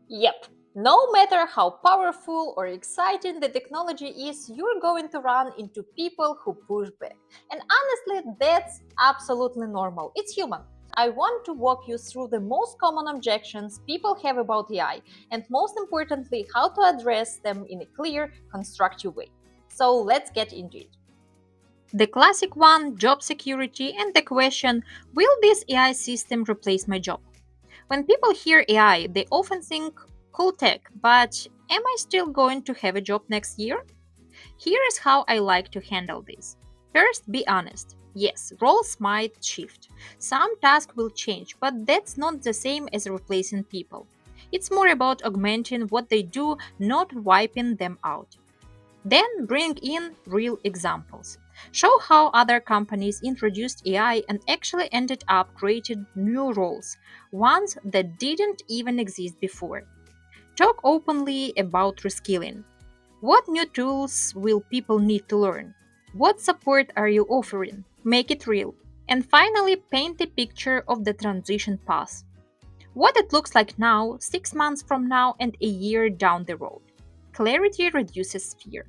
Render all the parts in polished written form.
Yep. No matter how powerful or exciting the technology is, you're going to run into people who push back. And honestly, that's absolutely normal. It's human. I want to walk you through the most common objections people have about AI and, most importantly, how to address them in a clear, constructive way. So let's get into it. The classic one, job security, and the question, will this AI system replace my job? When people hear AI, they often think cool tech, but am I still going to have a job next year? Here is how I like to handle this. First, be honest. Yes, roles might shift. Some tasks will change, but that's not the same as replacing people. It's more about augmenting what they do, not wiping them out. Then bring in real examples. Show how other companies introduced AI and actually ended up creating new roles, ones that didn't even exist before. Talk openly about reskilling. What new tools will people need to learn? What support are you offering? Make it real. And finally, paint a picture of the transition path. What it looks like now, 6 months from now, and a year down the road. Clarity reduces fear.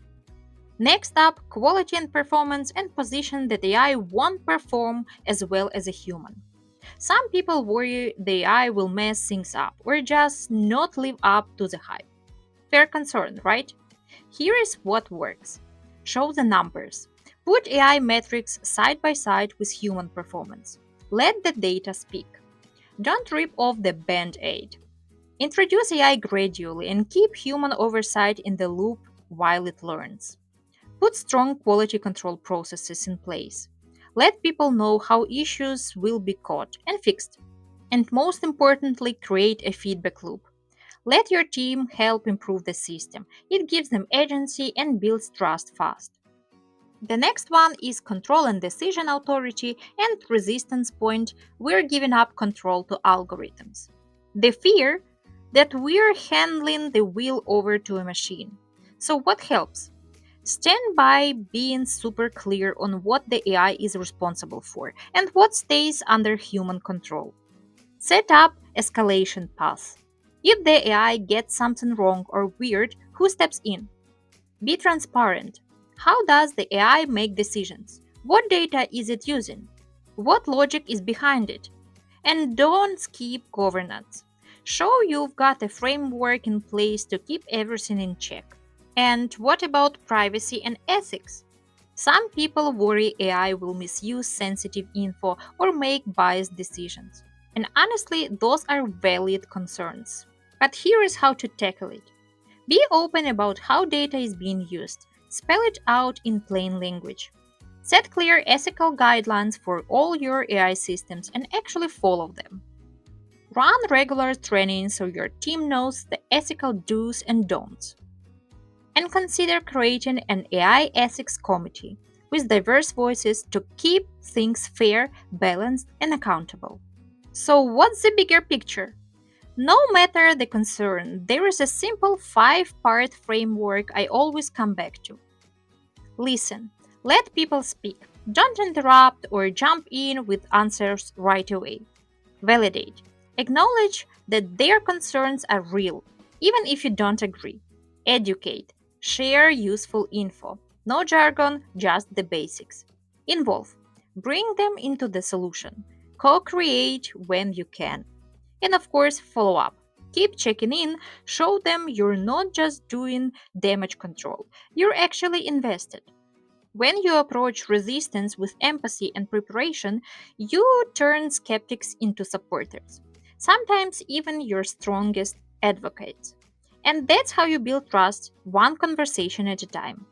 Next up, quality and performance and position that AI won't perform as well as a human. Some people worry the AI will mess things up or just not live up to the hype. Fair concern, right? Here is what works. Show the numbers. Put AI metrics side by side with human performance. Let the data speak. Don't rip off the band aid. Introduce AI gradually and keep human oversight in the loop while it learns. Put strong quality control processes in place. Let people know how issues will be caught and fixed. And most importantly, create a feedback loop. Let your team help improve the system. It gives them agency and builds trust fast. The next one is control and decision authority and resistance point. We're giving up control to algorithms. The fear that we're handing the wheel over to a machine. So, what helps? Stand by being super clear on what the AI is responsible for and what stays under human control. Set up escalation paths. If the AI gets something wrong or weird, who steps in? Be transparent. How does the AI make decisions? What data is it using? What logic is behind it? And don't skip governance. Show you've got a framework in place to keep everything in check. And what about privacy and ethics? Some people worry AI will misuse sensitive info or make biased decisions. And honestly, those are valid concerns. But here is how to tackle it. Be open about how data is being used. Spell it out in plain language. Set clear ethical guidelines for all your AI systems and actually follow them. Run regular training so your team knows the ethical do's and don'ts. And consider creating an AI ethics committee with diverse voices to keep things fair, balanced, and accountable. So, what's the bigger picture? No matter the concern, there is a simple 5-part framework I always come back to. Listen, let people speak. Don't interrupt or jump in with answers right away. Validate. Acknowledge that their concerns are real, even if you don't agree. Educate. Share useful info. No jargon, just the basics. Involve. Bring them into the solution. Co create when you can. And of course, follow up. Keep checking in, show them you're not just doing damage control, you're actually invested. When you approach resistance with empathy and preparation, you turn skeptics into supporters, sometimes even your strongest advocates. And that's how you build trust, one conversation at a time.